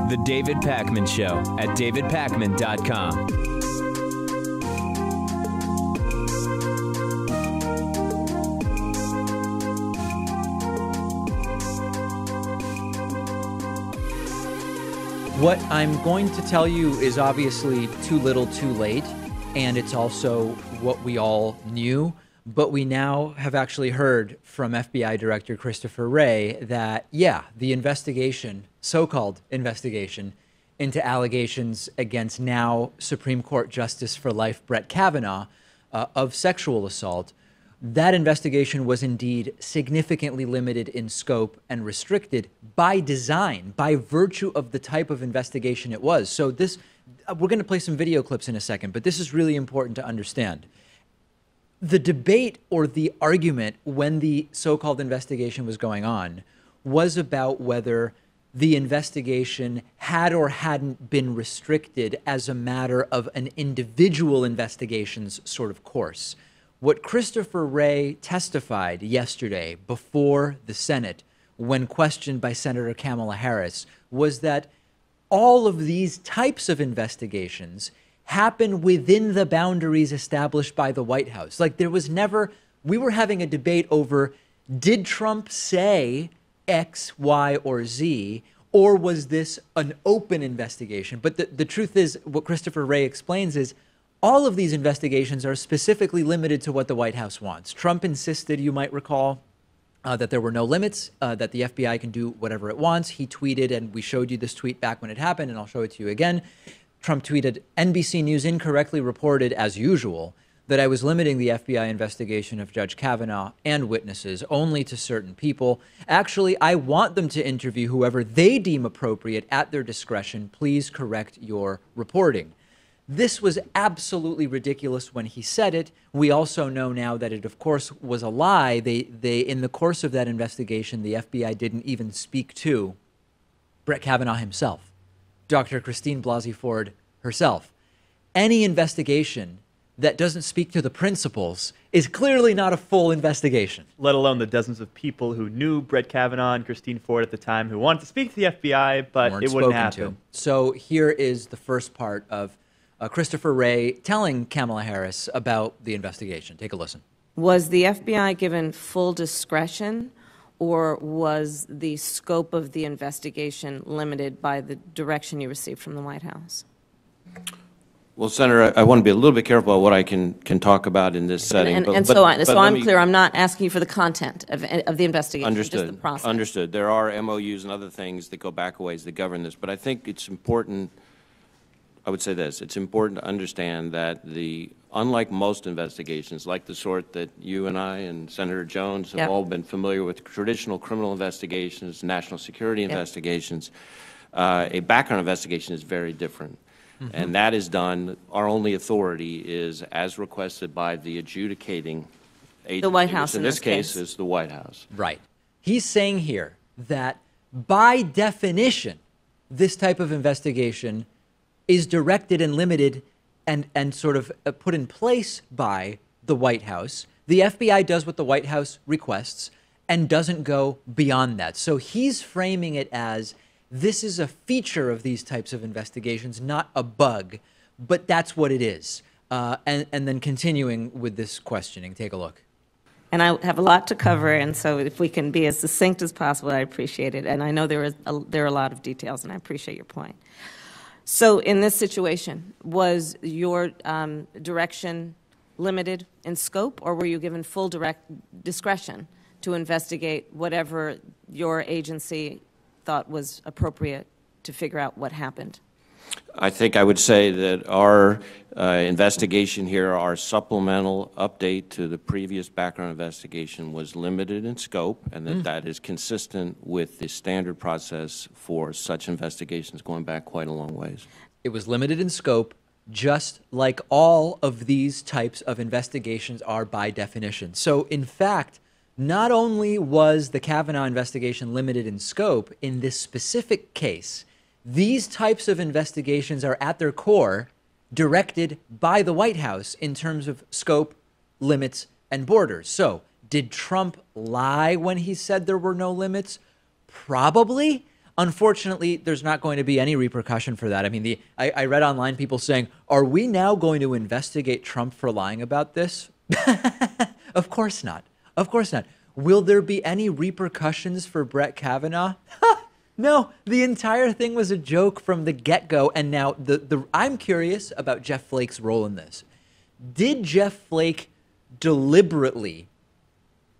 The David Pakman Show at davidpakman.com. What I'm going to tell you is obviously too little too late, and it's also what we all knew, but we now have actually heard from FBI Director Christopher Wray that, yeah, the investigation, so-called investigation, into allegations against now Supreme Court Justice for Life Brett Kavanaugh of sexual assault, that investigation was indeed significantly limited in scope and restricted by design, by virtue of the type of investigation it was. So this, we're going to play some video clips in a second, but this is really important to understand. The debate or the argument when the so-called investigation was going on was about whether the investigation had or hadn't been restricted as a matter of an individual investigation's sort of course. What Christopher Wray testified yesterday before the Senate when questioned by Senator Kamala Harris was that all of these types of investigations happen within the boundaries established by the White House. Like there was never, we were having a debate over, did Trump say X, Y, or Z, or was this an open investigation? But the truth is, what Christopher Wray explains is, all of these investigations are specifically limited to what the White House wants. Trump insisted, you might recall, that there were no limits, that the FBI can do whatever it wants. He tweeted, and we showed you this tweet back when it happened, and I'll show it to you again. Trump tweeted, NBC News incorrectly reported, as usual, that I was limiting the FBI investigation of Judge Kavanaugh and witnesses only to certain people. Actually, I want them to interview whoever they deem appropriate at their discretion. Please correct your reporting. This was absolutely ridiculous when he said it. We also know now that it, of course, was a lie. They in the course of that investigation, the FBI didn't even speak to Brett Kavanaugh himself, Dr. Christine Blasey Ford herself. Any investigation that doesn't speak to the principals is clearly not a full investigation. Let alone the dozens of people who knew Brett Kavanaugh and Christine Ford at the time who wanted to speak to the FBI, but it wouldn't happen. So here is the first part of Christopher Wray telling Kamala Harris about the investigation. Take a listen. Was the FBI given full discretion, or was the scope of the investigation limited by the direction you received from the White House? Well, Senator, I want to be a little bit careful about what I can talk about in this setting. So I'm clear. I'm not asking you for the content of the investigation. Understood. Just the process. Understood. There are MOUs and other things that go back a ways that govern this, but I think it's important. I would say this, it's important to understand that unlike most investigations, like the sort that you and I and Senator Jones have all been familiar with, traditional criminal investigations, national security investigations, a background investigation is very different. Mm-hmm. And that is done, our only authority is as requested by the adjudicating agency. The White House in this case is the White House. Right. He's saying here that by definition, this type of investigation is directed and limited and sort of put in place by the White House. The FBI does what the White House requests and doesn't go beyond that. So he's framing it as this is a feature of these types of investigations, not a bug, but that's what it is. And then continuing with this questioning, take a look. And I have a lot to cover, and so if we can be as succinct as possible, I appreciate it. And I know there are a lot of details, and I appreciate your point. So in this situation, was your direction limited in scope, or were you given full discretion to investigate whatever your agency thought was appropriate to figure out what happened? I think I would say that our investigation here, our supplemental update to the previous background investigation was limited in scope, and that is consistent with the standard process for such investigations going back quite a long ways. It was limited in scope, just like all of these types of investigations are by definition. So, in fact, not only was the Kavanaugh investigation limited in scope, in this specific case, these types of investigations are at their core directed by the White House in terms of scope, limits, and borders. So did Trump lie when he said there were no limits? Probably. Unfortunately, there's not going to be any repercussion for that. I mean, I read online people saying, are we now going to investigate Trump for lying about this? Of course not. Of course not. Will there be any repercussions for Brett Kavanaugh? No, the entire thing was a joke from the get-go. And now I'm curious about Jeff Flake's role in this. Did Jeff Flake deliberately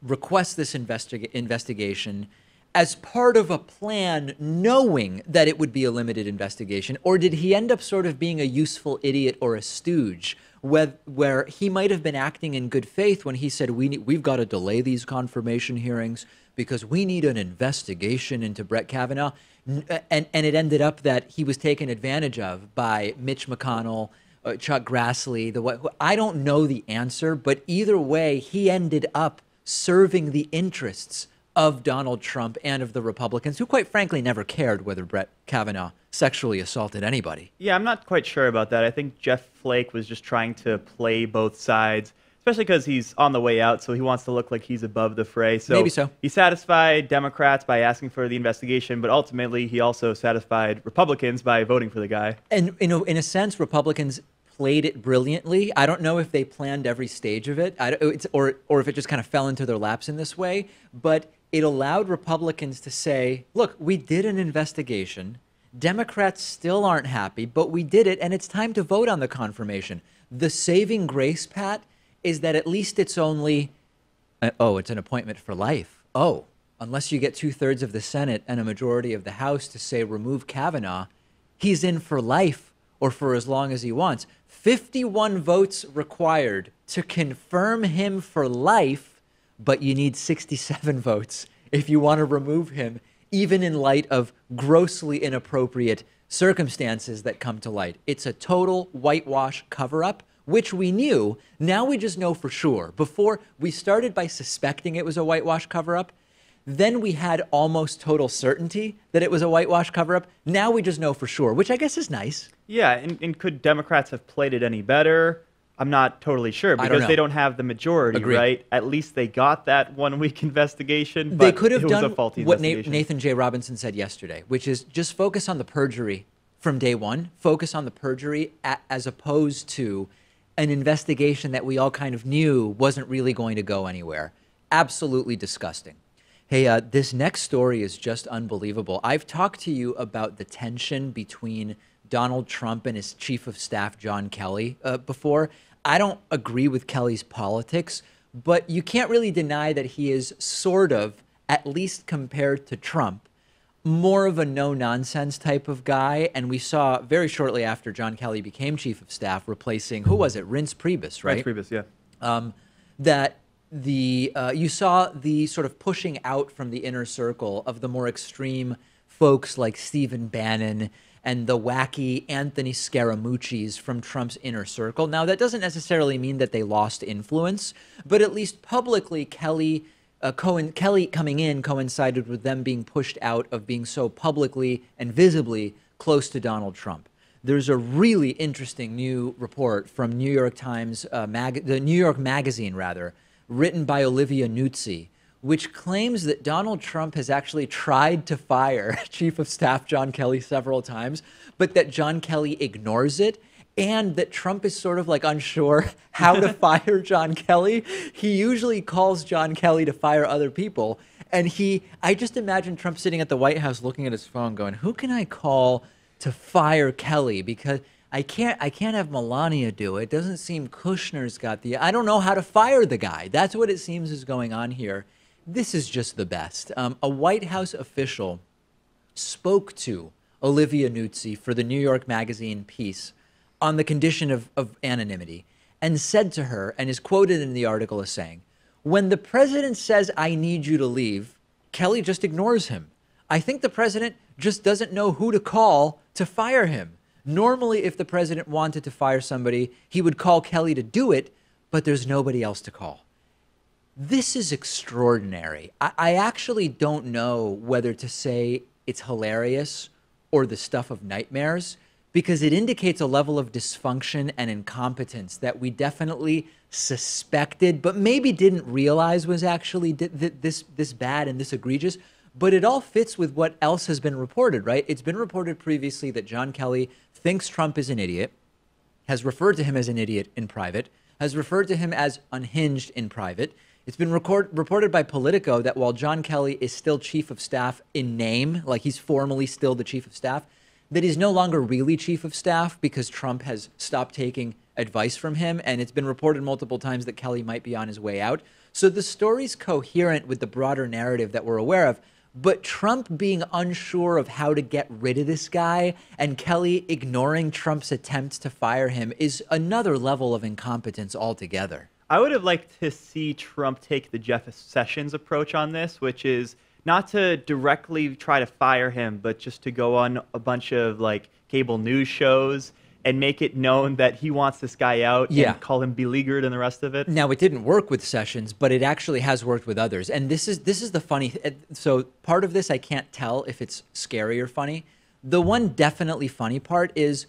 request this investigation as part of a plan, knowing that it would be a limited investigation? Or did he end up sort of being a useful idiot or a stooge, where he might have been acting in good faith when he said, we've got to delay these confirmation hearings because we need an investigation into Brett Kavanaugh? And it ended up that he was taken advantage of by Mitch McConnell, Chuck Grassley. I don't know the answer, but either way, he ended up serving the interests of Donald Trump and of the Republicans, who quite frankly never cared whether Brett Kavanaugh sexually assaulted anybody. Yeah, I'm not quite sure about that. I think Jeff Flake was just trying to play both sides, especially because he's on the way out, so he wants to look like he's above the fray. So maybe so. He satisfied Democrats by asking for the investigation, but ultimately he also satisfied Republicans by voting for the guy. And in a sense, Republicans played it brilliantly. I don't know if they planned every stage of it, or if it just kind of fell into their laps in this way, but it allowed Republicans to say, look, we did an investigation. Democrats still aren't happy, but we did it, and it's time to vote on the confirmation. The saving grace, Pat, is that at least it's only, it's an appointment for life. Oh, unless you get 2/3 of the Senate and a majority of the House to say remove Kavanaugh, he's in for life or for as long as he wants. 51 votes required to confirm him for life, but you need 67 votes if you want to remove him, even in light of grossly inappropriate circumstances that come to light. It's a total whitewash cover-up, which we knew. Now we just know for sure. Before, we started by suspecting it was a whitewash cover-up. Then we had almost total certainty that it was a whitewash cover-up. Now we just know for sure, which I guess is nice. Yeah, and could Democrats have played it any better? I'm not totally sure because they don't have the majority, Agreed. Right? At least they got that 1 week investigation, but they could have it was done a faulty what investigation. Nathan J. Robinson said yesterday, which is just focus on the perjury from day one. Focus on the perjury as opposed to an investigation that we all kind of knew wasn't really going to go anywhere. Absolutely disgusting. Hey, this next story is just unbelievable. I've talked to you about the tension between Donald Trump and his chief of staff, John Kelly, before. I don't agree with Kelly's politics, but you can't really deny that he is sort of, at least compared to Trump, more of a no-nonsense type of guy. And we saw very shortly after John Kelly became chief of staff, replacing, who was it? Reince Priebus, right? Reince Priebus, yeah. That you saw the sort of pushing out from the inner circle of the more extreme folks like Stephen Bannon and the wacky Anthony Scaramucci's from Trump's inner circle. Now, that doesn't necessarily mean that they lost influence, but at least publicly, Kelly coming in coincided with them being pushed out of being so publicly and visibly close to Donald Trump. There's a really interesting new report from New York Times, the New York Magazine, written by Olivia Nuzzi, which claims that Donald Trump has actually tried to fire Chief of Staff John Kelly several times, but that John Kelly ignores it, and that Trump is sort of like unsure how to fire John Kelly. He usually calls John Kelly to fire other people, and I just imagine Trump sitting at the White House looking at his phone going, who can I call to fire Kelly? Because I can't have Melania do it. Doesn't seem Kushner's got I don't know how to fire the guy. That's what it seems is going on here. This is just the best. A White House official spoke to Olivia Nuzzi for the New York Magazine piece on the condition of anonymity and said to her, and is quoted in the article as saying, when the president says, I need you to leave, Kelly just ignores him. I think the president just doesn't know who to call to fire him. Normally, if the president wanted to fire somebody, he would call Kelly to do it, but there's nobody else to call. This is extraordinary. I actually don't know whether to say it's hilarious or the stuff of nightmares, because it indicates a level of dysfunction and incompetence that we definitely suspected, but maybe didn't realize was actually this bad and this egregious. But it all fits with what else has been reported, right? It's been reported previously that John Kelly thinks Trump is an idiot, has referred to him as an idiot in private, has referred to him as unhinged in private. It's been reported by Politico that while John Kelly is still chief of staff in name, like he's formally still the chief of staff, that he's no longer really chief of staff because Trump has stopped taking advice from him. And it's been reported multiple times that Kelly might be on his way out. So the story's coherent with the broader narrative that we're aware of. But Trump being unsure of how to get rid of this guy and Kelly ignoring Trump's attempts to fire him is another level of incompetence altogether. I would have liked to see Trump take the Jeff Sessions approach on this, which is not to directly try to fire him, but just to go on a bunch of like cable news shows and make it known that he wants this guy out and call him beleaguered and the rest of it. Now, it didn't work with Sessions, but it actually has worked with others. And this is the funny. So part of this, I can't tell if it's scary or funny. The one definitely funny part is,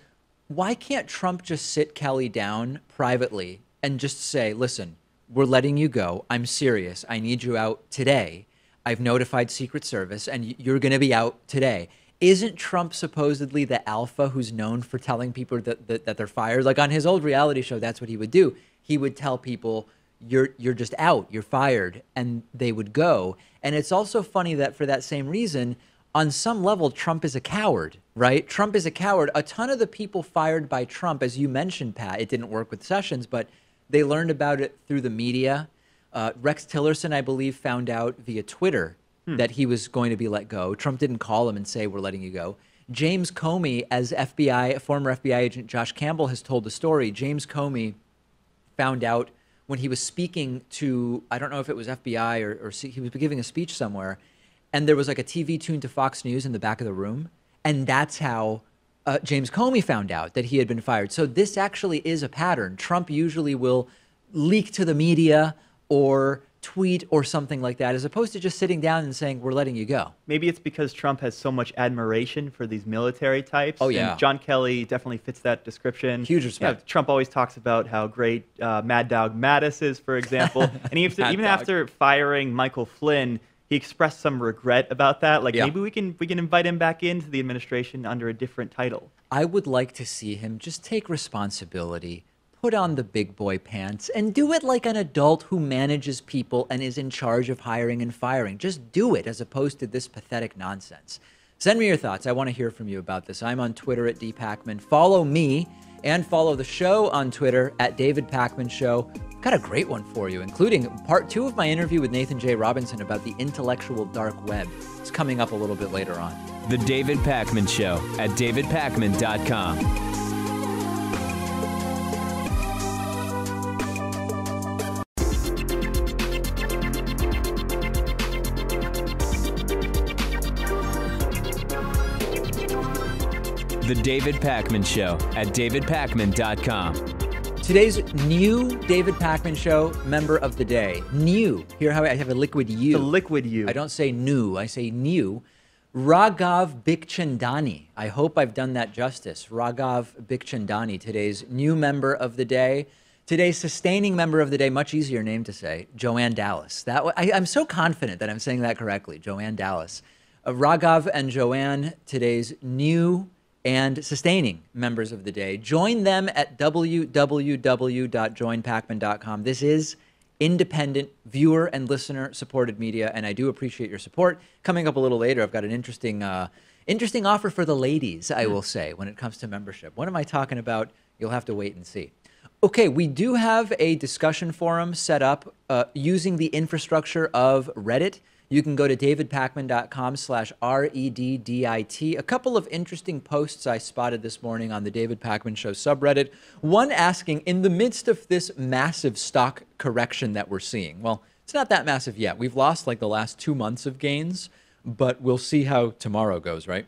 why can't Trump just sit Kelly down privately and just say, listen, we're letting you go. I'm serious. I need you out today. I've notified Secret Service and you're going to be out today. Isn't Trump supposedly the alpha who's known for telling people that they're fired? Like on his old reality show, that's what he would do. He would tell people, you're just out, you're fired, and they would go. And it's also funny that for that same reason, on some level, Trump is a coward, right? Trump is a coward. A ton of the people fired by Trump, as you mentioned, Pat, it didn't work with Sessions, but they learned about it through the media. Rex Tillerson, I believe, found out via Twitter that he was going to be let go. Trump didn't call him and say, we're letting you go. James Comey, as former FBI agent Josh Campbell has told the story, James Comey found out when he was speaking to, I don't know if it was FBI or he was giving a speech somewhere, and there was like a TV tuned to Fox News in the back of the room. And that's how James Comey found out that he had been fired. So this actually is a pattern. Trump usually will leak to the media or tweet or something like that, as opposed to just sitting down and saying, we're letting you go. Maybe it's because Trump has so much admiration for these military types. Oh, yeah. And John Kelly definitely fits that description. Huge respect. You know, Trump always talks about how great Mad Dog Mattis is, for example. And even after firing Michael Flynn, he expressed some regret about that. Like, maybe we can invite him back into the administration under a different title. I would like to see him just take responsibility, put on the big boy pants, and do it like an adult who manages people and is in charge of hiring and firing. Just do it, as opposed to this pathetic nonsense. Send me your thoughts. I want to hear from you about this. I'm on Twitter at @DPakman. Follow me and follow the show on Twitter at David Pakman Show. Got a great one for you, including part 2 of my interview with Nathan J. Robinson about the intellectual dark web. It's coming up a little bit later on. The David Pakman Show at davidpakman.com. The David Pakman Show at davidpakman.com. Today's new David Pakman Show member of the day. New. Hear how I have a liquid U. The liquid U. I don't say new, I say new. Raghav Bikhchandani. I hope I've done that justice. Raghav Bikhchandani, today's new member of the day. Today's sustaining member of the day, much easier name to say, Joanne Dallas. I'm so confident that I'm saying that correctly, Joanne Dallas. Raghav and Joanne, today's new and sustaining members of the day. Join them at www.joinpakman.com. This is independent viewer and listener supported media, and I do appreciate your support. Coming up a little later, I've got an interesting offer for the ladies, I will say, when it comes to membership. What am I talking about? You'll have to wait and see. Okay, we do have a discussion forum set up using the infrastructure of Reddit. You can go to davidpakman.com/REDDIT. A couple of interesting posts I spotted this morning on the David Pakman Show subreddit. One asking, in the midst of this massive stock correction that we're seeing, well, it's not that massive yet. We've lost like the last 2 months of gains, but we'll see how tomorrow goes, right?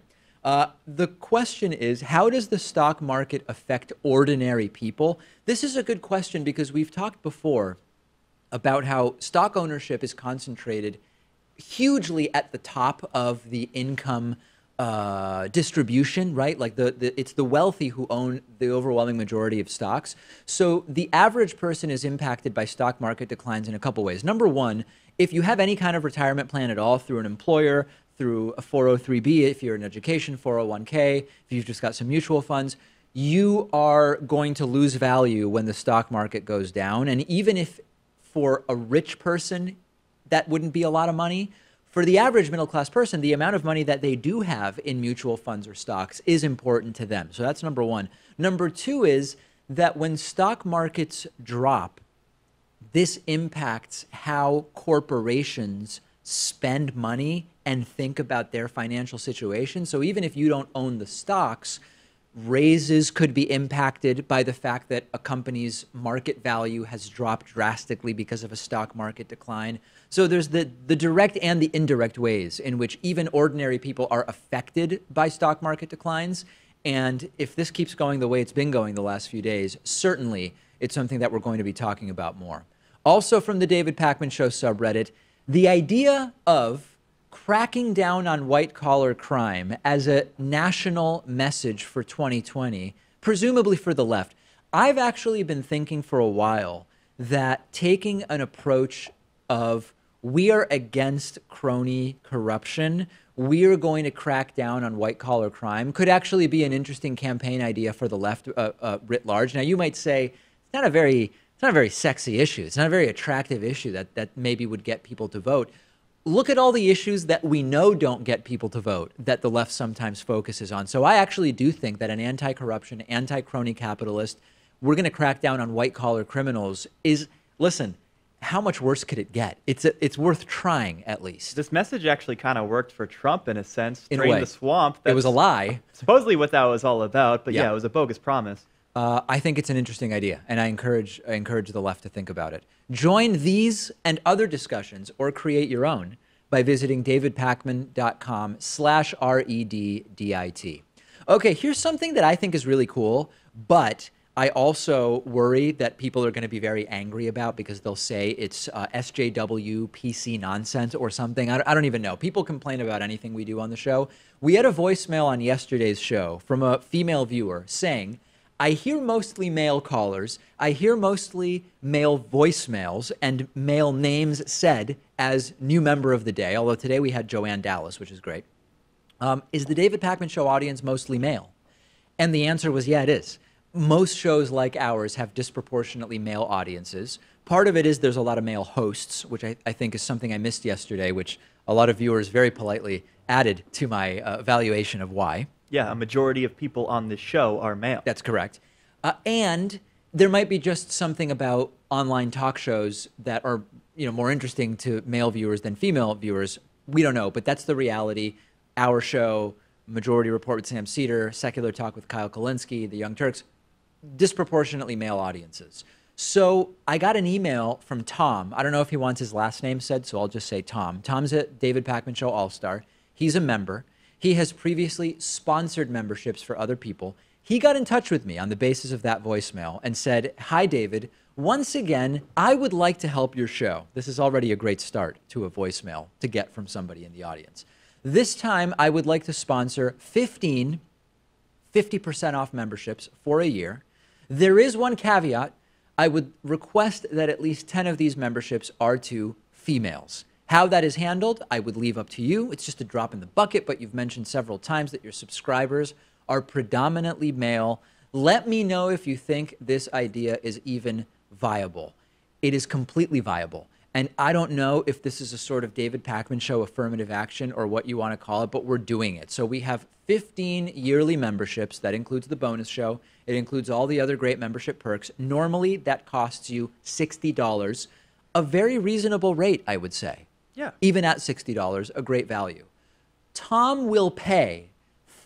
The question is, how does the stock market affect ordinary people? This is a good question because we've talked before about how stock ownership is concentrated hugely at the top of the income distribution, right? Like it's the wealthy who own the overwhelming majority of stocks. So the average person is impacted by stock market declines in a couple ways. Number one, if you have any kind of retirement plan at all through an employer, through a 403B, if you're in education, 401k, if you've just got some mutual funds, you are going to lose value when the stock market goes down. And even if for a rich person, that wouldn't be a lot of money, for the average middle-class person, the amount of money that they do have in mutual funds or stocks is important to them. So that's number one. Number two is that when stock markets drop, this impacts how corporations spend money and think about their financial situation. So even if you don't own the stocks, raises could be impacted by the fact that a company's market value has dropped drastically because of a stock market decline. So there's the direct and the indirect ways in which even ordinary people are affected by stock market declines. And if this keeps going the way it's been going the last few days, certainly it's something that we're going to be talking about more. Also from the David Pakman Show subreddit, the idea of cracking down on white-collar crime as a national message for 2020, presumably for the left. I've actually been thinking for a while that taking an approach of we are against crony corruption, we are going to crack down on white-collar crime could actually be an interesting campaign idea for the left writ large. Now, you might say it's not a very sexy issue. It's not a very attractive issue that maybe would get people to vote. Look at all the issues that we know don't get people to vote that the left sometimes focuses on. So I actually do think that an anti-corruption, anti-crony capitalist, we're going to crack down on white-collar criminals is, listen, how much worse could it get? It's worth trying, at least. This message actually kind of worked for Trump in a sense. In a Drain way. the swamp. It was a lie. Supposedly what that was all about, but Yeah. yeah, it was a bogus promise. I think it's an interesting idea, and I encourage the left to think about it. Join these and other discussions or create your own by visiting davidpakman.com/REDDIT. Okay, here's something that I think is really cool, but I also worry that people are going to be very angry about because they'll say it's SJW PC nonsense or something. I don't even know. People complain about anything we do on the show. We had a voicemail on yesterday's show from a female viewer saying, I hear mostly male callers, I hear mostly male voicemails and male names said as new member of the day, although today we had Joanne Dallas, which is great. Is the David Pakman Show audience mostly male? And the answer was, yeah, it is. Most shows like ours have disproportionately male audiences. Part of it is there's a lot of male hosts, which I think is something I missed yesterday, which a lot of viewers very politely added to my evaluation of why. Yeah, a majority of people on this show are male. That's correct. And there might be just something about online talk shows that are, more interesting to male viewers than female viewers. We don't know, but that's the reality. Our show, Majority Report with Sam Cedar, Secular Talk with Kyle Kulinski, The Young Turks, disproportionately male audiences. So I got an email from Tom. I don't know if he wants his last name said, so I'll just say Tom. Tom's a David Pakman Show All-Star. He's a member. He has previously sponsored memberships for other people. He got in touch with me on the basis of that voicemail and said, hi, David. Once again, I would like to help your show. This is already a great start to a voicemail to get from somebody in the audience. This time, I would like to sponsor 50% off memberships for a year. There is one caveat. I would request that at least 10 of these memberships are to females. How that is handled, I would leave up to you. It's just a drop in the bucket, but you've mentioned several times that your subscribers are predominantly male. Let me know if you think this idea is even viable. It is completely viable. And I don't know if this is a sort of David Pakman Show affirmative action or what you want to call it, but we're doing it. So we have 15 yearly memberships. That includes the bonus show. It includes all the other great membership perks. Normally, that costs you $60, a very reasonable rate, I would say. Yeah. Even at $60, a great value. Tom will pay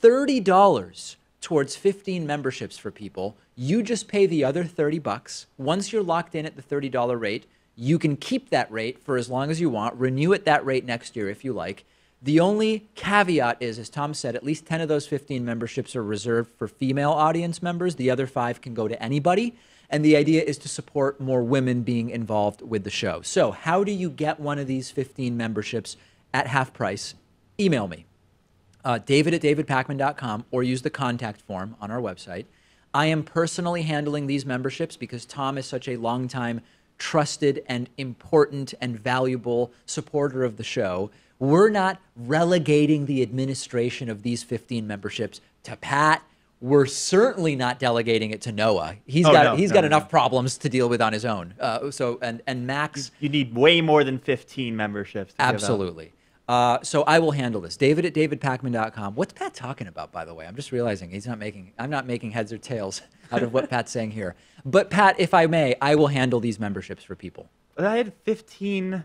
$30 towards 15 memberships for people. You just pay the other $30. Once you're locked in at the $30 rate, you can keep that rate for as long as you want, renew at that rate next year if you like. The only caveat is, as Tom said, at least 10 of those 15 memberships are reserved for female audience members. The other 5 can go to anybody. And the idea is to support more women being involved with the show. So how do you get one of these 15 memberships at half price? Email me. David at davidpakman.com, or use the contact form on our website. I am personally handling these memberships because Tom is such a longtime trusted and important and valuable supporter of the show. We're not relegating the administration of these 15 memberships to Pat. We're certainly not delegating it to Noah. He's got enough problems to deal with on his own. And Max, you need way more than 15 memberships. Absolutely. So I will handle this. David at davidpakman.com. What's Pat talking about, by the way? I'm just realizing I'm not making heads or tails out of what Pat's saying here. But Pat, if I may, I will handle these memberships for people. I had 15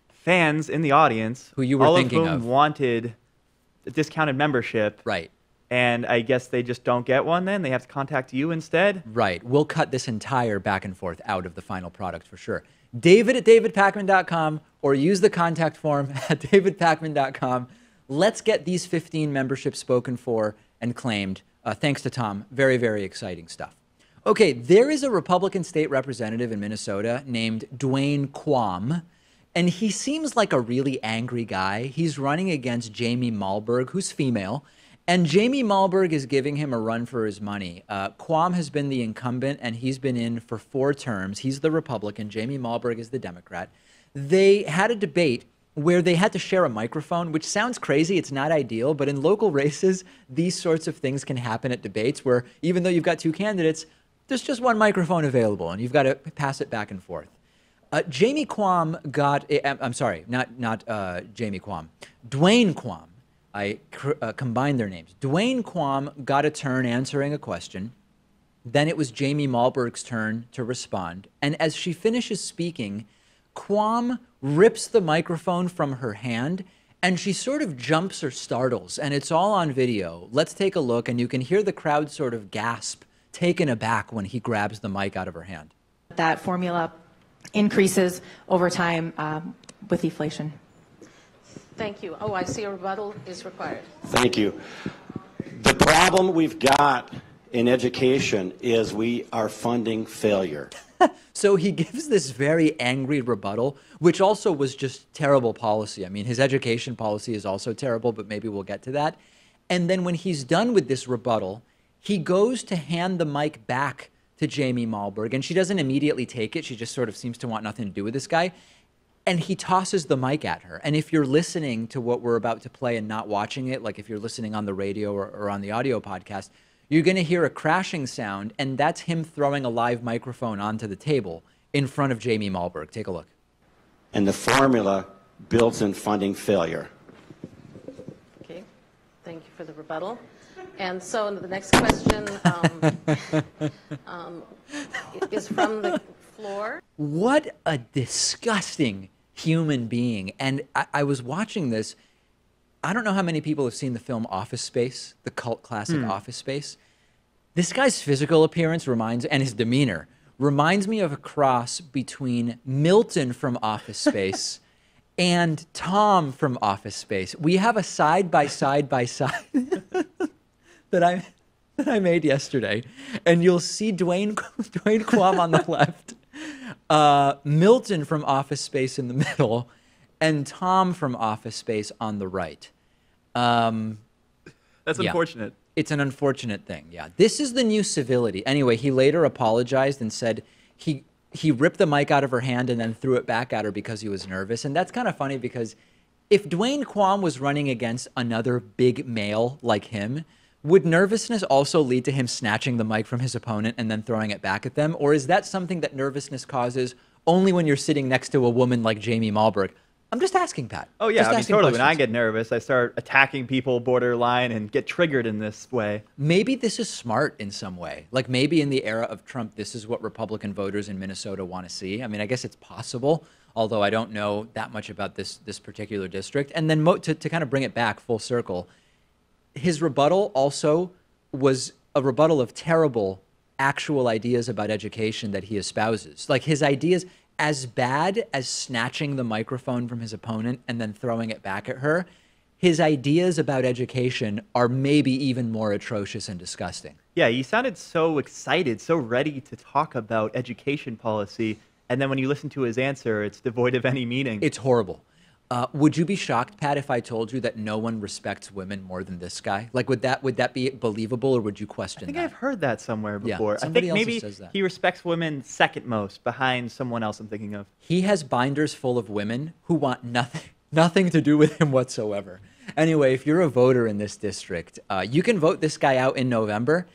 fans in the audience. Who you were thinking of. All of whom wanted a discounted membership. Right. And I guess they just don't get one then? They have to contact you instead? Right. We'll cut this entire back and forth out of the final product for sure. David at davidpakman.com, or use the contact form at davidpakman.com. Let's get these 15 memberships spoken for and claimed. Thanks to Tom. Very, very exciting stuff. Okay, there is a Republican state representative in Minnesota named Dwayne Quam, and he seems like a really angry guy. He's running against Jamie Malberg, who's female, and Jamie Malberg is giving him a run for his money. Quam has been the incumbent, and he's been in for 4 terms. He's the Republican. Jamie Malberg is the Democrat. They had a debate where they had to share a microphone, which sounds crazy. It's not ideal, but in local races, these sorts of things can happen at debates where even though you've got 2 candidates, there's just one microphone available, and you've got to pass it back and forth. Jamie Quam got, I'm sorry, not Jamie Quam, Dwayne Quam. I combined their names. Dwayne Quam got a turn answering a question. Then it was Jamie Malberg's turn to respond. And as she finishes speaking, Quam rips the microphone from her hand, and she sort of jumps or startles, and it's all on video. Let's take a look, and you can hear the crowd sort of gasp, taken aback when he grabs the mic out of her hand. That formula increases over time with deflation. Thank you. Oh, I see a rebuttal is required. Thank you. The problem we've got in education is we are funding failure. So he gives this very angry rebuttal, which also was just terrible policy. I mean, his education policy is also terrible, but maybe we'll get to that. And then when he's done with this rebuttal, he goes to hand the mic back to Jamie Malberg, and she doesn't immediately take it. She just sort of seems to want nothing to do with this guy. And he tosses the mic at her. And if you're listening to what we're about to play and not watching it, like if you're listening on the radio or on the audio podcast, you're going to hear a crashing sound, and that's him throwing a live microphone onto the table in front of Jamie Malberg. Take a look. And the formula builds in funding failure. Okay. Thank you for the rebuttal. And so the next question is from the floor. What a disgusting human being. And I was watching this. I don't know how many people have seen the film Office Space, the cult classic Office Space. This guy's physical appearance and his demeanor reminds me of a cross between Milton from Office Space and Tom from Office Space. We have a side-by-side that I made yesterday, and you'll see Dwayne Quam on the left, Milton from Office Space in the middle, and Tom from Office Space on the right. That's unfortunate. It's an unfortunate thing, yeah. This is the new civility. Anyway, he later apologized and said he ripped the mic out of her hand and then threw it back at her because he was nervous. And that's kind of funny because if Dwayne Quam was running against another big male like him, would nervousness also lead to him snatching the mic from his opponent and then throwing it back at them? Or is that something that nervousness causes only when you're sitting next to a woman like Jamie Malberg? I'm just asking, Pat. Oh, yeah, I mean, totally. Questions. When I get nervous, I start attacking people borderline and get triggered in this way. Maybe this is smart in some way. Like maybe in the era of Trump, this is what Republican voters in Minnesota want to see. I mean, I guess it's possible, although I don't know that much about this particular district. And then to kind of bring it back full circle, his rebuttal also was a rebuttal of terrible actual ideas about education that he espouses. Like his ideas, as bad as snatching the microphone from his opponent and then throwing it back at her, his ideas about education are maybe even more atrocious and disgusting. Yeah, he sounded so excited, so ready to talk about education policy, and then when you listen to his answer, it's devoid of any meaning. It's horrible. Would you be shocked, Pat, if I told you that no one respects women more than this guy? Like, would that be believable, or would you question that? I think I've heard that somewhere Yeah, before. I somebody think else maybe says that. he respects women second most, behind someone else I'm thinking of. He has binders full of women who want nothing to do with him whatsoever. Anyway, if you're a voter in this district, you can vote this guy out in November.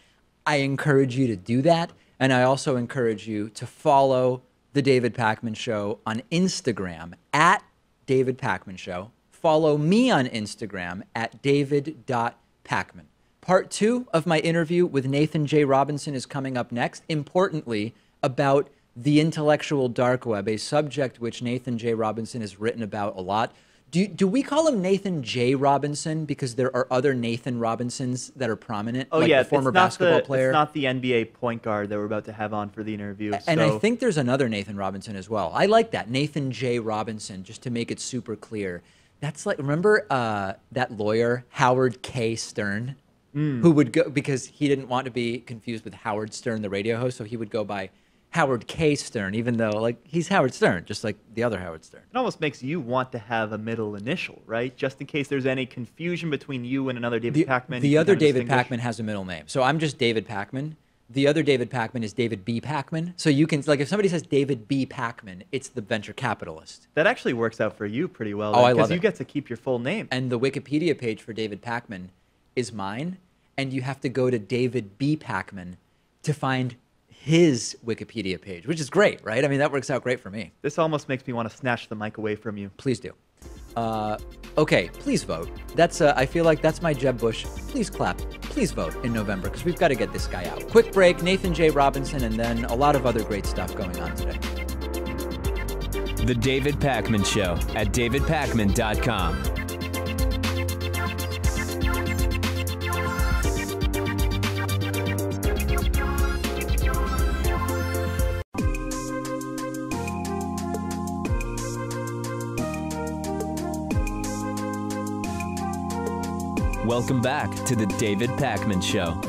I encourage you to do that, and I also encourage you to follow The David Pakman Show on Instagram at David Pakman Show. Follow me on Instagram at david.pakman. Part 2 of my interview with Nathan J. Robinson is coming up next. Importantly, about the intellectual dark web, a subject which Nathan J. Robinson has written about a lot. Do we call him Nathan J. Robinson because there are other Nathan Robinsons that are prominent? Oh, like yeah, the former basketball player. It's not the NBA point guard that we're about to have on for the interview. And so. I think there's another Nathan Robinson as well. I like that, Nathan J. Robinson, just to make it super clear. That's like, remember that lawyer, Howard K. Stern, who would go, because he didn't want to be confused with Howard Stern, the radio host, so he would go by Howard K. Stern, even though, like, he's Howard Stern, just like the other Howard Stern. It almost makes you want to have a middle initial, right? Just in case there's any confusion between you and another David Pakman. The other David Pakman has a middle name. So I'm just David Pakman. The other David Pakman is David B. Pakman. So you can, like, if somebody says David B. Pakman, it's the venture capitalist. That actually works out for you pretty well. Oh, I love it. Because you get to keep your full name. And the Wikipedia page for David Pakman is mine. And you have to go to David B. Pakman to find his Wikipedia page, which is great, right? I mean, that works out great for me. This almost makes me want to snatch the mic away from you. Please do. Okay, please vote. That's I feel like that's my Jeb Bush. Please clap. Please vote in November, because we've got to get this guy out. Quick break, Nathan J. Robinson, and then a lot of other great stuff going on today. The David Pakman Show at davidpakman.com. Welcome back to the David Pakman Show.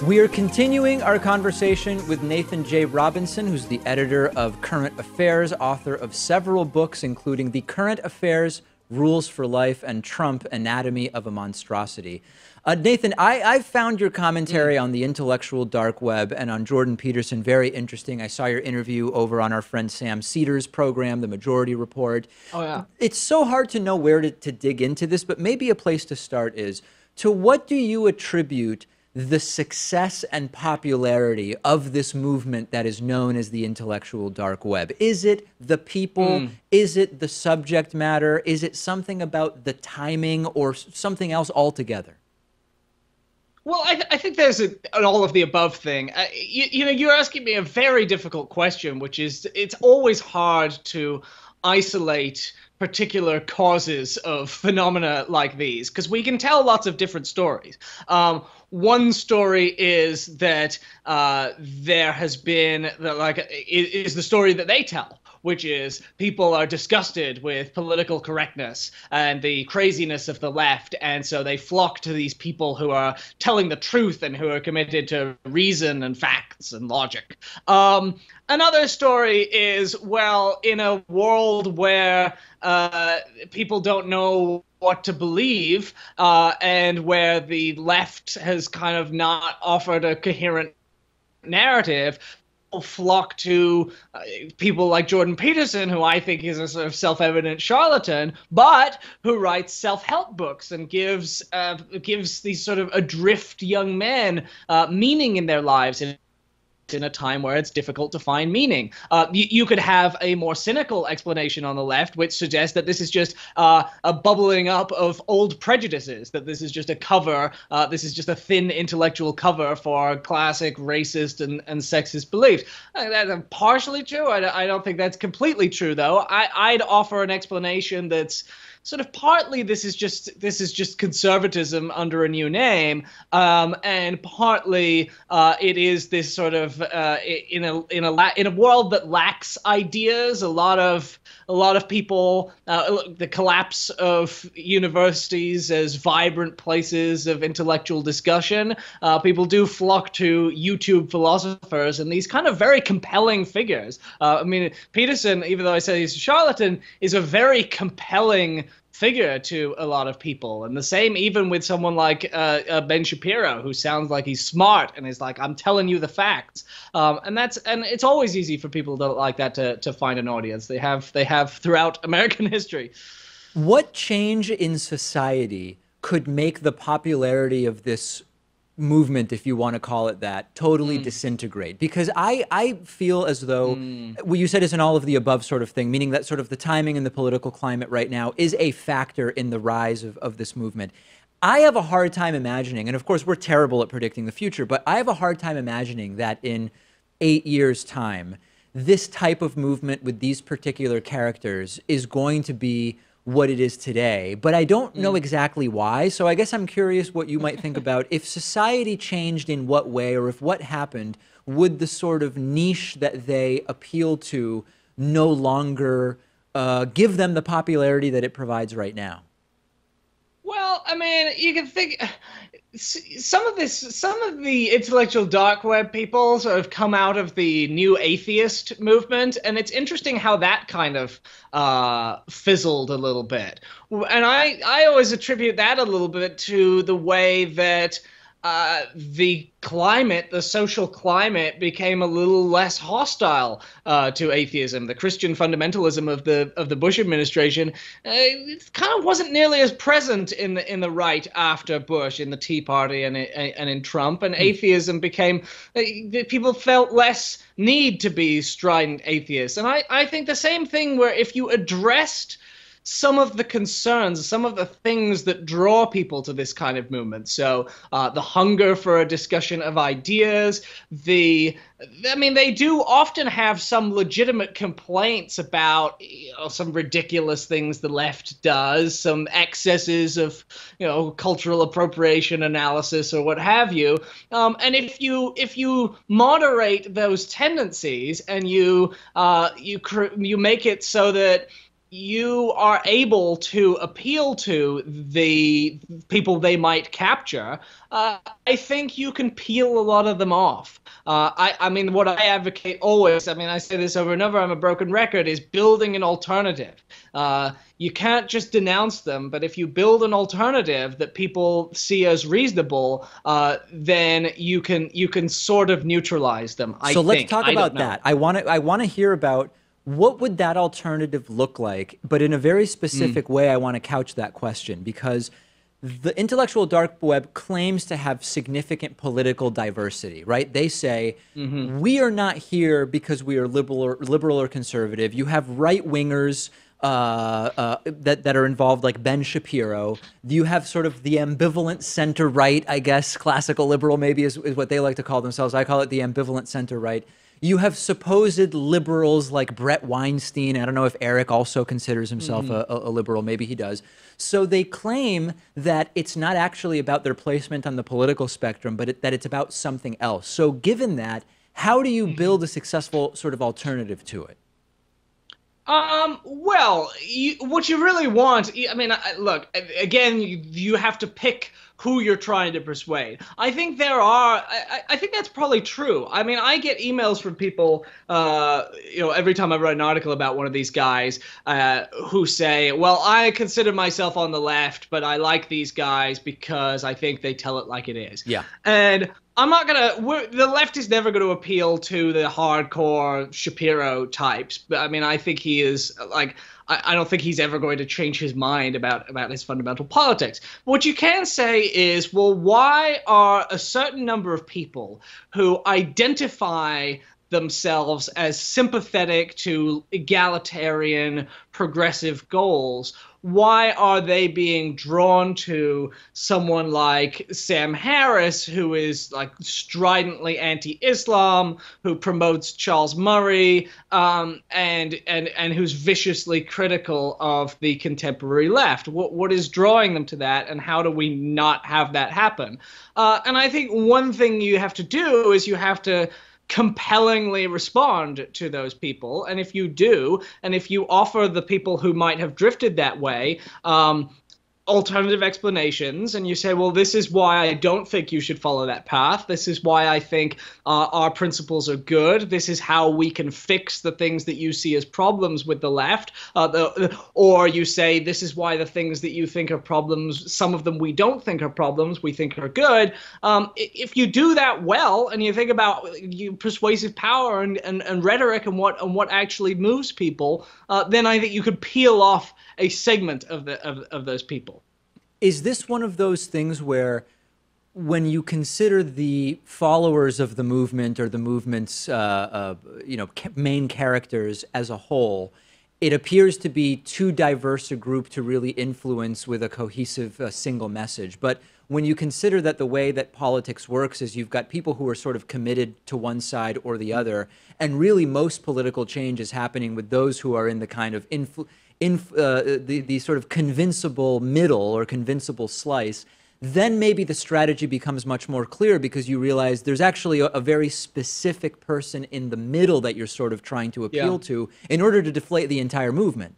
We are continuing our conversation with Nathan J. Robinson, who's the editor of Current Affairs, author of several books, including The Current Affairs, Rules for Life, and Trump, Anatomy of a Monstrosity. Nathan, I've found your commentary on the intellectual dark web and on Jordan Peterson very interesting. I saw your interview over on our friend Sam Cedar's program, The Majority Report. Oh, yeah. It's so hard to know where to dig into this, but maybe a place to start is, to what do you attribute the success and popularity of this movement that is known as the intellectual dark web? Is it the people? Is it the subject matter? Is it something about the timing, or something else altogether? Well, I think there's an all of the above thing. You know, you're asking me a very difficult question, which is, it's always hard to isolate particular causes of phenomena like these, because we can tell lots of different stories. One story is that there has been, is the story that they tell, which is people are disgusted with political correctness and the craziness of the left, and so they flock to these people who are telling the truth and who are committed to reason and facts and logic. Another story is, well, in a world where people don't know what to believe, and where the left has kind of not offered a coherent narrative, flock to people like Jordan Peterson, who I think is a sort of self-evident charlatan, but who writes self-help books and gives these sort of adrift young men meaning in their lives in a time where it's difficult to find meaning. You could have a more cynical explanation on the left, which suggests that this is just a bubbling up of old prejudices, that this is just a cover, this is just a thin intellectual cover for classic racist and sexist beliefs. That's partially true. I don't think that's completely true, though. I'd offer an explanation that's sort of partly this is just conservatism under a new name, and partly it is this sort of in a world that lacks ideas. A lot of people, the collapse of universities as vibrant places of intellectual discussion, people do flock to YouTube philosophers and these kind of very compelling figures. I mean, Peterson, even though I say he's a charlatan, is a very compelling figure to a lot of people. And the same even with someone like Ben Shapiro, who sounds like he's smart and is like, I'm telling you the facts. And it's always easy for people like that to find an audience. They have throughout American history. What change in society could make the popularity of this movement, if you want to call it that, totally disintegrate? Because I feel as though what you said is an all of the above sort of thing, meaning that sort of the timing and the political climate right now is a factor in the rise of this movement. I have a hard time imagining, and of course we're terrible at predicting the future, but I have a hard time imagining that in 8 years' time, this type of movement with these particular characters is going to be what it is today, but I don't know exactly why. So I guess I'm curious what you might think about if society changed in what way, or if what happened, would the sort of niche that they appeal to no longer give them the popularity that it provides right now? Well, I mean, you can think some of the intellectual dark web people sort of come out of the new atheist movement, and it's interesting how that kind of fizzled a little bit. And I always attribute that a little bit to the way that the social climate became a little less hostile to atheism. The Christian fundamentalism of the Bush administration it kind of wasn't nearly as present in the right after Bush, in the Tea Party and in Trump. And atheism became people felt less need to be strident atheists. And I think the same thing, where if you addressed some of the concerns, some of the things that draw people to this kind of movement. So the hunger for a discussion of ideas, they do often have some legitimate complaints about some ridiculous things the left does, some excesses of cultural appropriation analysis or what have you. And if you moderate those tendencies and you make it so that you are able to appeal to the people they might capture, I think you can peel a lot of them off. I mean, what I advocate always, I say this over and over, I'm a broken record, is building an alternative. You can't just denounce them, but if you build an alternative that people see as reasonable, then you can sort of neutralize them. So let's talk about that. I want to hear about what would that alternative look like, but in a very specific way. I want to couch that question because the intellectual dark web claims to have significant political diversity, right? They say, we are not here because we are liberal or conservative. You have right-wingers that are involved, like Ben Shapiro. You have sort of the ambivalent center-right, I guess, classical liberal maybe is what they like to call themselves. I call it the ambivalent center-right. You have supposed liberals like Brett Weinstein. I don't know if Eric also considers himself a liberal. Maybe he does. So they claim that it's not actually about their placement on the political spectrum, but that it's about something else. So given that, how do you build a successful sort of alternative to it? Well, what you really want, look, again, you have to pick who you're trying to persuade. I think I think that's probably true. I get emails from people, every time I write an article about one of these guys, who say, well, I consider myself on the left, but I like these guys because I think they tell it like it is. Yeah. And the left is never going to appeal to the hardcore Shapiro types. But I think he is I don't think he's ever going to change his mind about his fundamental politics. What you can say is, well, why are a certain number of people who identify themselves as sympathetic to egalitarian progressive goals, why are they being drawn to someone like Sam Harris, who is like stridently anti-Islam, who promotes Charles Murray, and who's viciously critical of the contemporary left? What is drawing them to that, and how do we not have that happen? And I think one thing you have to do is you have to compellingly respond to those people. And if you do, and if you offer the people who might have drifted that way alternative explanations, and you say, well, this is why I don't think you should follow that path. This is why I think our principles are good. This is how we can fix the things that you see as problems with the left. Or you say, this is why the things that you think are problems, some of them we don't think are problems, we think are good. If you do that well, and you think about persuasive power and rhetoric and what actually moves people, then I think you could peel off a segment of those people. Is this one of those things where, when you consider the followers of the movement or the movement's main characters as a whole, it appears to be too diverse a group to really influence with a cohesive single message? But when you consider that the way that politics works is you've got people who are sort of committed to one side or the other, and really most political change is happening with those who are in the kind of the sort of convincible middle or convincible slice, then maybe the strategy becomes much more clear, because you realize there's actually a very specific person in the middle that you're sort of trying to appeal to in order to deflate the entire movement.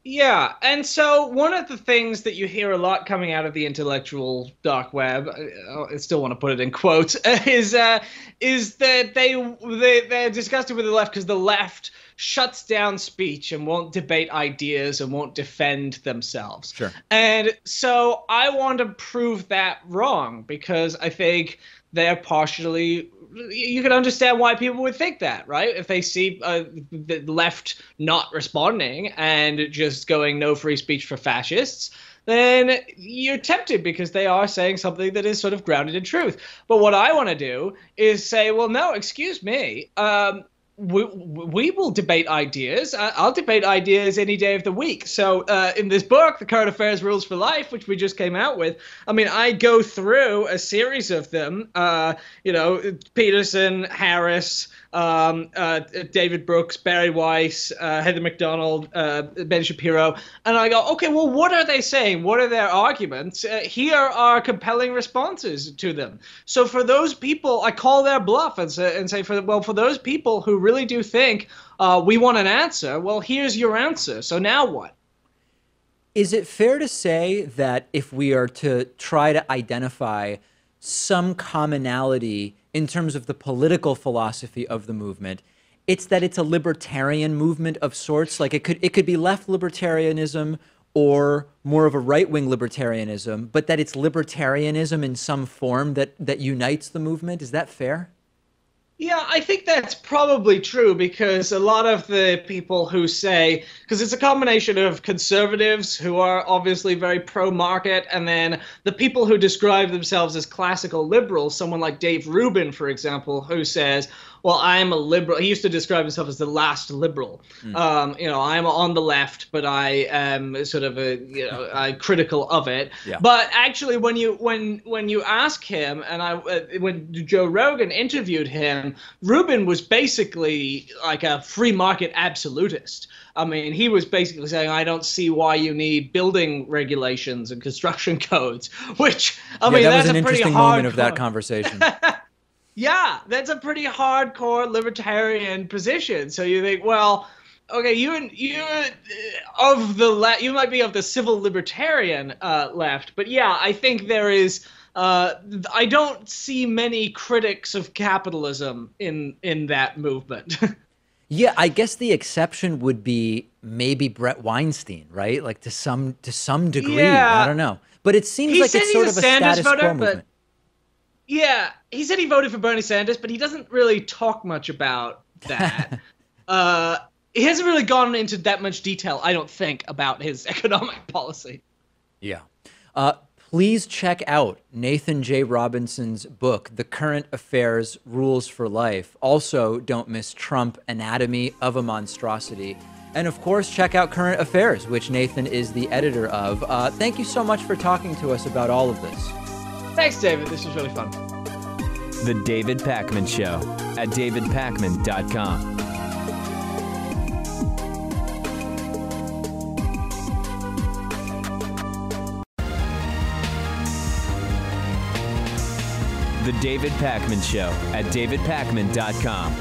Yeah, and so one of the things that you hear a lot coming out of the intellectual dark web, I still want to put it in quotes, is that they're disgusted with the left because the left shuts down speech and won't debate ideas and won't defend themselves. Sure. And so I want to prove that wrong, because I think they're partially, you can understand why people would think that, right? If they see the left not responding and just going no free speech for fascists, then you're tempted because they are saying something that is sort of grounded in truth. But what I want to do is say, well, no, excuse me. We will debate ideas. I'll debate ideas any day of the week. So in this book, The Current Affairs Rules for Life, which we just came out with, I mean, I go through a series of them, Peterson, Harris, David Brooks, Barry Weiss, Heather McDonald, Ben Shapiro, and I go, okay, well, what are they saying? What are their arguments? Here are compelling responses to them. So for those people, I call their bluff and say, for those people who really do think we want an answer, well, here's your answer. So now what? Is it fair to say that if we are to try to identify some commonality in terms of the political philosophy of the movement, it's that it's a libertarian movement of sorts? Like it could be left libertarianism or more of a right-wing libertarianism, but that it's libertarianism in some form that unites the movement. Is that fair? Yeah, I think that's probably true, because a lot of the people who say, because it's a combination of conservatives who are obviously very pro-market, and then the people who describe themselves as classical liberals, someone like Dave Rubin, for example, who says, well, I'm a liberal. He used to describe himself as the last liberal. I'm on the left, but I am sort of I'm critical of it. Yeah. But actually, when you ask him, and when Joe Rogan interviewed him, Rubin was basically like a free market absolutist. I mean, he was basically saying, I don't see why you need building regulations and construction codes, which, I mean, that was that's an a pretty interesting moment of that conversation. Yeah, that's a pretty hardcore libertarian position. So you think, well, okay, you of the left, you might be of the civil libertarian left, but yeah, I think there is. I don't see many critics of capitalism in that movement. Yeah, I guess the exception would be maybe Brett Weinstein, right? Like to some degree. Yeah. I don't know, but it seems like it's sort of a status quo movement. Yeah, he said he voted for Bernie Sanders, but he doesn't really talk much about that. He hasn't really gone into that much detail, I don't think, about his economic policy. Yeah. please check out Nathan J. Robinson's book, The Current Affairs Rules for Life. Also, don't miss Trump, Anatomy of a Monstrosity. And of course, check out Current Affairs, which Nathan is the editor of. Thank you so much for talking to us about all of this. Thanks, David. This was really fun. The David Pakman Show at davidpakman.com. The David Pakman Show at davidpakman.com.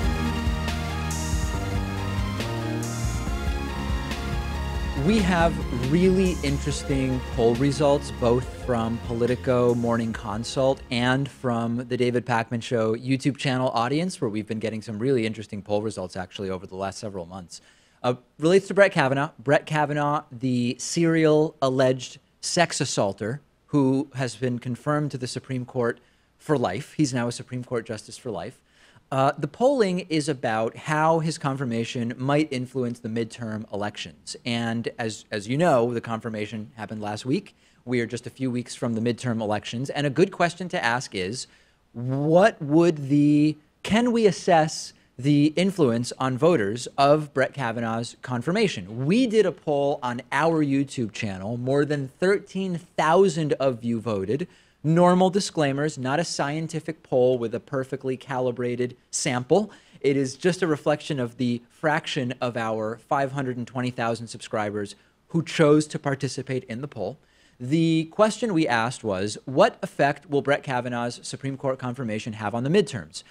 We have really interesting poll results, both from Politico Morning Consult and from the David Pakman Show YouTube channel audience, where we've been getting some really interesting poll results actually over the last several months. Relates to Brett Kavanaugh. Brett Kavanaugh, the serial alleged sex assaulter who has been confirmed to the Supreme Court for life. He's now a Supreme Court justice for life. The polling is about how his confirmation might influence the midterm elections. And as you know, the confirmation happened last week. We are just a few weeks from the midterm elections. And a good question to ask is, can we assess the influence on voters of Brett Kavanaugh's confirmation? We did a poll on our YouTube channel. More than 13,000 of you voted. Normal disclaimers, not a scientific poll with a perfectly calibrated sample. It is just a reflection of the fraction of our 520,000 subscribers who chose to participate in the poll. The question we asked was, what effect will Brett Kavanaugh's Supreme Court confirmation have on the midterms?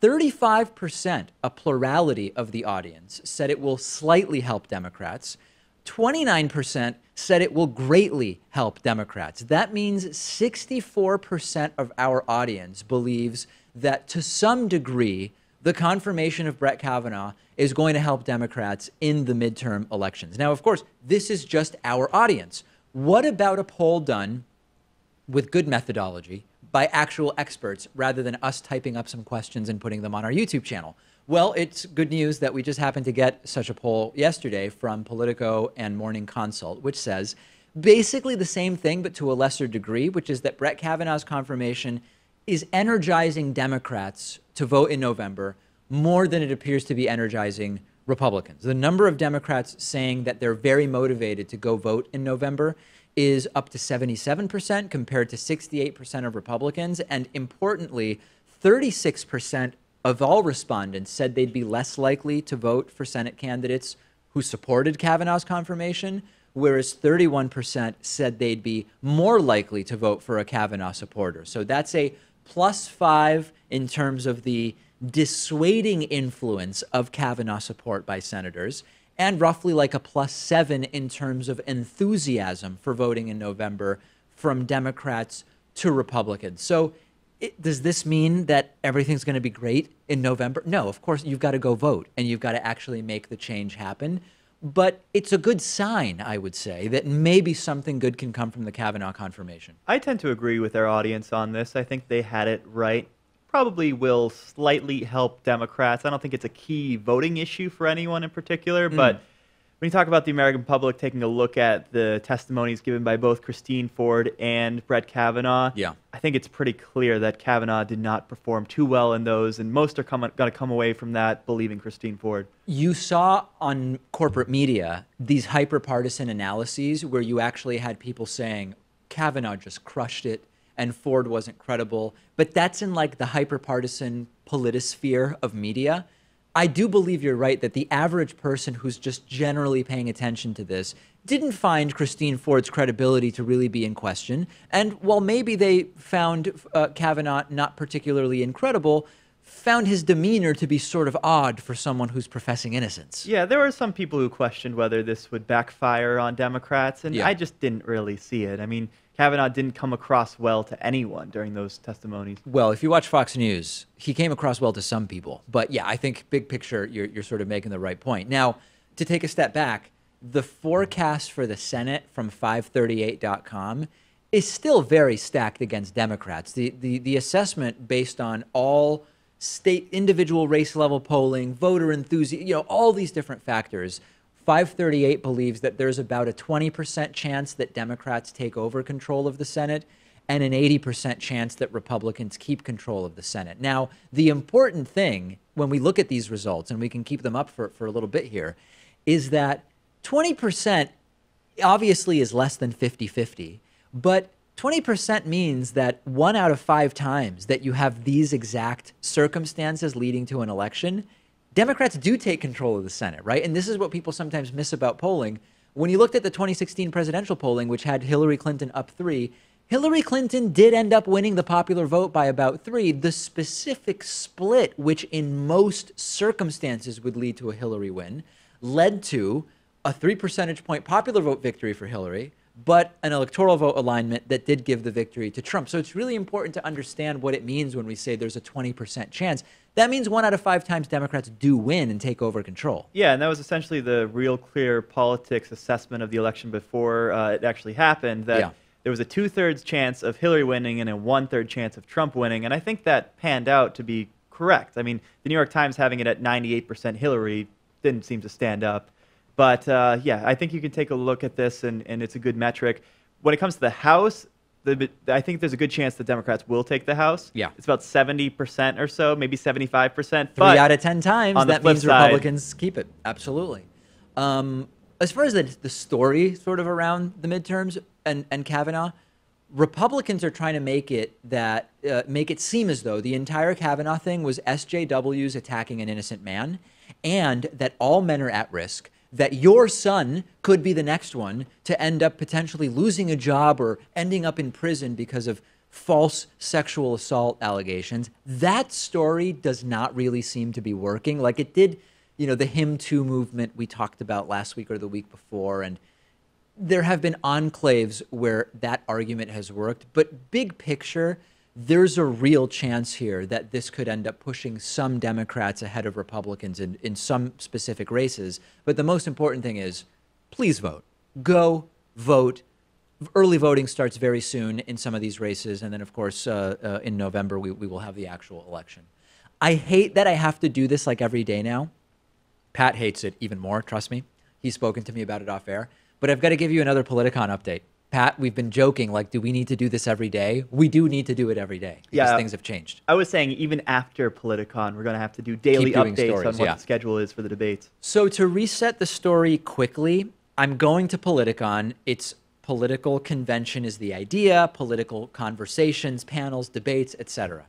35%, a plurality of the audience, said it will slightly help Democrats. 29% said it will greatly help Democrats. That means 64% of our audience believes that to some degree, the confirmation of Brett Kavanaugh is going to help Democrats in the midterm elections. Now, of course, this is just our audience. What about a poll done with good methodology by actual experts rather than us typing up some questions and putting them on our YouTube channel? Well, it's good news that we just happened to get such a poll yesterday from Politico and Morning Consult, which says basically the same thing, but to a lesser degree, which is that Brett Kavanaugh's confirmation is energizing Democrats to vote in November more than it appears to be energizing Republicans. The number of Democrats saying that they're very motivated to go vote in November is up to 77% compared to 68% of Republicans. And importantly, 36% of all respondents said they'd be less likely to vote for Senate candidates who supported Kavanaugh's confirmation, whereas 31% said they'd be more likely to vote for a Kavanaugh supporter. So that's a +5 in terms of the dissuading influence of Kavanaugh support by senators, and roughly like a +7 in terms of enthusiasm for voting in November from Democrats to Republicans. So does this mean that everything's going to be great in November? No, of course, you've got to go vote and you've got to actually make the change happen. But it's a good sign, I would say, that maybe something good can come from the Kavanaugh confirmation. I tend to agree with our audience on this. I think they had it right. Probably will slightly help Democrats. I don't think it's a key voting issue for anyone in particular, but when you talk about the American public taking a look at the testimonies given by both Christine Ford and Brett Kavanaugh, I think it's pretty clear that Kavanaugh did not perform too well in those, and most are going to come away from that believing Christine Ford. You saw on corporate media these hyper-partisan analyses where you actually had people saying Kavanaugh just crushed it and Ford wasn't credible, but that's in like the hyper-partisan politosphere of media. I do believe you're right that the average person who's just generally paying attention to this didn't find Christine Ford's credibility to really be in question. And while maybe they found Kavanaugh not particularly incredible, found his demeanor to be sort of odd for someone who's professing innocence. Yeah, there were some people who questioned whether this would backfire on Democrats, and I just didn't really see it. I mean, Kavanaugh didn't come across well to anyone during those testimonies. Well, if you watch Fox News, he came across well to some people. But yeah, I think big picture, you're sort of making the right point. Now, to take a step back, the forecast for the Senate from 538.com is still very stacked against Democrats. The assessment based on all state individual race level polling, voter enthusiasm, all these different factors 538 believes that there's about a 20% chance that Democrats take over control of the Senate and an 80% chance that Republicans keep control of the Senate. Now, the important thing when we look at these results, and we can keep them up for a little bit here, is that 20% obviously is less than 50-50, but 20% means that 1 out of 5 times that you have these exact circumstances leading to an election, Democrats do take control of the Senate, right? And this is what people sometimes miss about polling. When you looked at the 2016 presidential polling, which had Hillary Clinton up 3, Hillary Clinton did end up winning the popular vote by about 3. The specific split, which in most circumstances would lead to a Hillary win, led to a 3 percentage point popular vote victory for Hillary, but an electoral vote alignment that did give the victory to Trump. So it's really important to understand what it means when we say there's a 20% chance. That means 1 out of 5 times Democrats do win and take over control. Yeah, and that was essentially the Real Clear Politics assessment of the election before it actually happened, that there was a 2/3 chance of Hillary winning and a 1/3 chance of Trump winning, and I think that panned out to be correct. I mean, the New York Times having it at 98% Hillary didn't seem to stand up. But yeah, I think you can take a look at this, and it's a good metric. When it comes to the House, I think there's a good chance the Democrats will take the House. Yeah. It's about 70% or so, maybe 75%. 3 out of 10 times, that means Republicans keep it. Absolutely. As far as the story sort of around the midterms and Kavanaugh, Republicans are trying to make it seem as though the entire Kavanaugh thing was SJWs attacking an innocent man, and that all men are at risk, that your son could be the next one to end up potentially losing a job or ending up in prison because of false sexual assault allegations. That story does not really seem to be working like it did, the Him Too movement we talked about last week or the week before. And there have been enclaves where that argument has worked. But big picture, there's a real chance here that this could end up pushing some Democrats ahead of Republicans in some specific races. But the most important thing is, please vote. Go vote. Early voting starts very soon in some of these races. And then, of course, in November, we will have the actual election. I hate that I have to do this like every day now. Pat hates it even more, trust me. He's spoken to me about it off air. But I've got to give you another Politicon update. Pat, we've been joking, like, do we need to do this every day? We do need to do it every day because things have changed. I was saying even after Politicon, we're going to have to do daily updates on what the schedule is for the debates. So to reset the story quickly, I'm going to Politicon. It's political convention is the idea, political conversations, panels, debates, etc.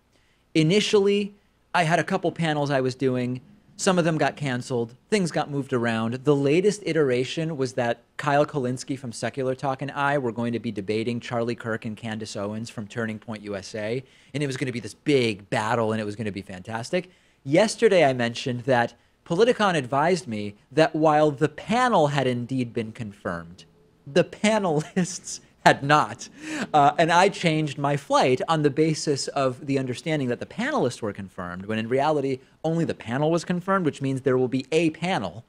Initially, I had a couple panels I was doing. Some of them got canceled. Things got moved around. The latest iteration was that Kyle Kulinski from Secular Talk and I were going to be debating Charlie Kirk and Candace Owens from Turning Point USA. And it was going to be this big battle, and it was going to be fantastic. Yesterday, I mentioned that Politicon advised me that while the panel had indeed been confirmed, the panelists had not. And I changed my flight on the basis of the understanding that the panelists were confirmed, when in reality, only the panel was confirmed, which means there will be a panel,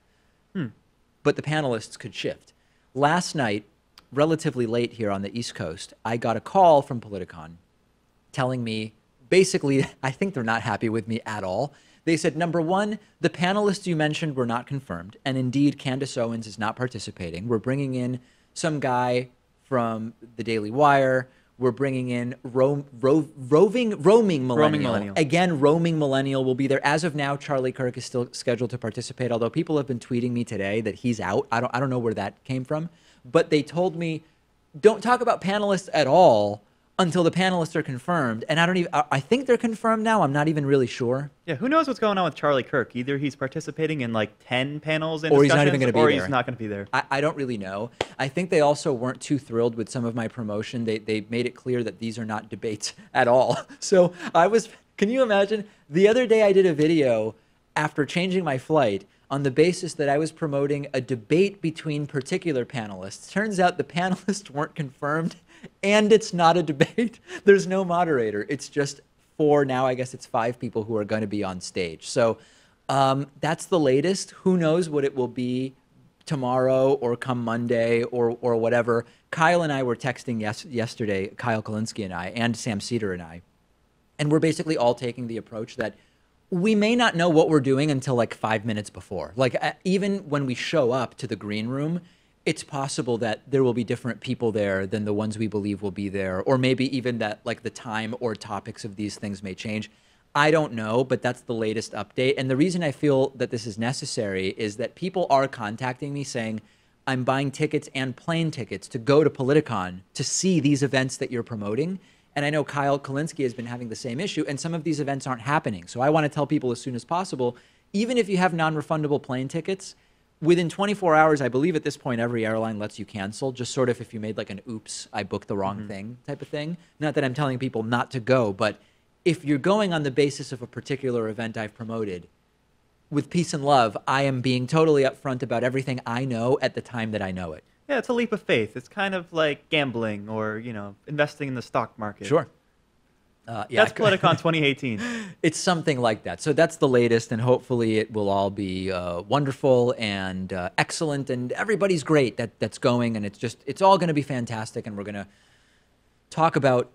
but the panelists could shift. Last night, relatively late here on the East Coast, I got a call from Politicon telling me, basically, I think they're not happy with me at all. They said, number one, the panelists you mentioned were not confirmed, and indeed, Candace Owens is not participating. We're bringing in some guy from the Daily Wire. We're bringing in roaming millennial. Again, roaming millennial will be there. As of now, Charlie Kirk is still scheduled to participate, although people have been tweeting me today that he's out. I don't know where that came from. But they told me, don't talk about panelists at all until the panelists are confirmed. And I think they're confirmed now. I'm not even really sure. Yeah, who knows what's going on with Charlie Kirk? Either he's participating in like 10 panels and or he's not even going to be there. Or he's not going to be there. I don't really know. I think they also weren't too thrilled with some of my promotion. They made it clear that these are not debates at all. So can you imagine? The other day I did a video after changing my flight on the basis that I was promoting a debate between particular panelists. Turns out the panelists weren't confirmed, and it's not a debate. There's no moderator. It's just now I guess it's 5 people who are going to be on stage. So that's the latest. Who knows what it will be tomorrow or come Monday or whatever. Kyle and I were texting yesterday, Kyle Kulinski and I, and Sam Cedar and I, and we're basically all taking the approach that we may not know what we're doing until like 5 minutes before. Like even when we show up to the green room, it's possible that there will be different people there than the ones we believe will be there, or maybe even that like the time or topics of these things may change. I don't know, but that's the latest update. And the reason I feel that this is necessary is that people are contacting me saying, I'm buying tickets and plane tickets to go to Politicon to see these events that you're promoting. And I know Kyle Kalinske has been having the same issue, and some of these events aren't happening. So I want to tell people as soon as possible, even if you have non-refundable plane tickets, within 24 hours, I believe at this point, every airline lets you cancel, just sort of if you made like an oops, I booked the wrong thing type of thing. Not that I'm telling people not to go, but if you're going on the basis of a particular event I've promoted, with peace and love, I am being totally upfront about everything I know at the time that I know it. Yeah, it's a leap of faith. It's kind of like gambling or, investing in the stock market. Sure. Yeah, that's Politicon 2018. It's something like that. So that's the latest, and hopefully it will all be wonderful and excellent, and everybody's great that's going, and it's all going to be fantastic, and we're going to talk about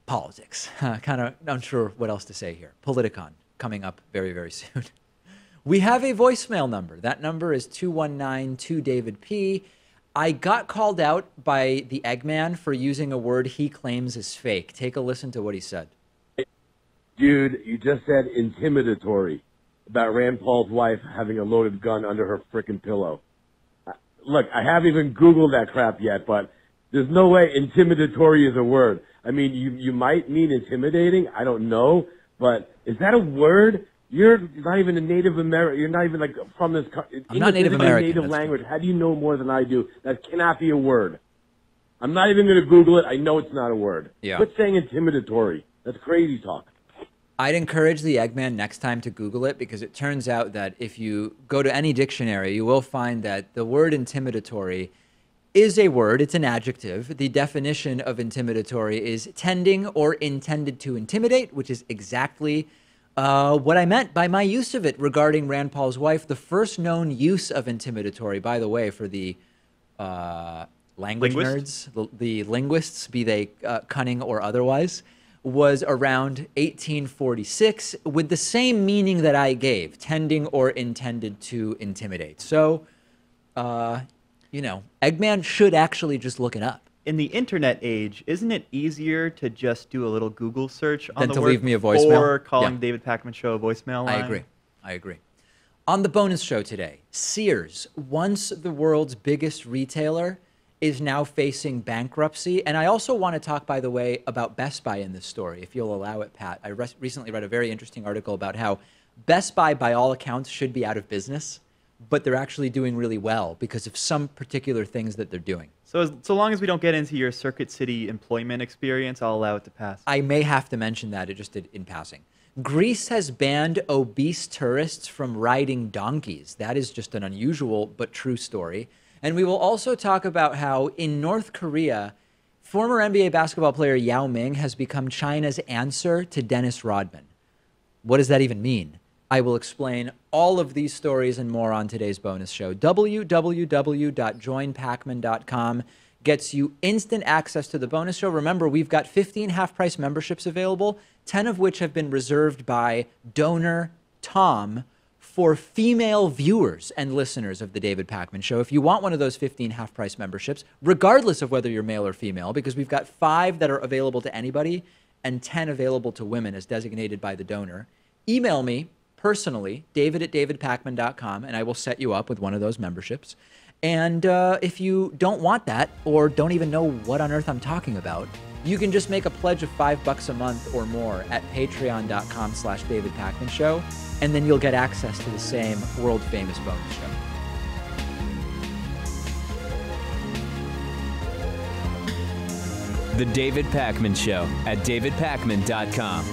politics. Kind of unsure what else to say here. Politicon coming up very, very soon. We have a voicemail number. That number is 219-2-DAVID-P. I got called out by the Eggman for using a word he claims is fake. Take a listen to what he said. Dude, you just said intimidatory about Rand Paul's wife having a loaded gun under her frickin' pillow. Look, I haven't even Googled that crap yet, but there's no way intimidatory is a word. I mean, you might mean intimidating. I don't know. But is that a word? You're not even a Native American. You're not even like from this. I'm not Native American. Native language. How do you know more than I do? That cannot be a word. I'm not even going to Google it. I know it's not a word. Yeah. Quit saying intimidatory. That's crazy talk. I'd encourage the Eggman next time to Google it, because it turns out that if you go to any dictionary, you will find that the word intimidatory is a word. It's an adjective. The definition of intimidatory is tending or intended to intimidate, which is exactly what I meant by my use of it regarding Rand Paul's wife. The first known use of intimidatory, by the way, for the language nerds, the linguists, be they cunning or otherwise, was around 1846 with the same meaning that I gave, tending or intended to intimidate. So, Eggman should actually just look it up. In the internet age, isn't it easier to just do a little Google search on than the to word leave me a voicemail? or calling David Pakman Show a voicemail line? I agree. On the bonus show today, Sears, once the world's biggest retailer, is now facing bankruptcy. And I also want to talk, by the way, about Best Buy in this story, if you'll allow it, Pat. I recently read a very interesting article about how Best Buy, by all accounts, should be out of business, but they're actually doing really well because of some particular things that they're doing. So long as we don't get into your Circuit City employment experience, I'll allow it to pass. I may have to mention that. It just did in passing. Greece has banned obese tourists from riding donkeys. That is just an unusual but true story. And we will also talk about how in North Korea, former NBA basketball player Yao Ming has become China's answer to Dennis Rodman. What does that even mean? I will explain all of these stories and more on today's bonus show. www.joinpakman.com gets you instant access to the bonus show. Remember, we've got 15 half-price memberships available, 10 of which have been reserved by donor Tom for female viewers and listeners of the David Pakman Show. If you want one of those 15 half-price memberships, regardless of whether you're male or female, because we've got 5 that are available to anybody and 10 available to women as designated by the donor, email me personally, david@davidpakman.com, and I will set you up with one of those memberships. And if you don't want that or don't even know what on earth I'm talking about, you can just make a pledge of $5 a month or more at patreon.com/David Pakman Show, and then you'll get access to the same world-famous bonus show. The David Pakman Show at davidpakman.com.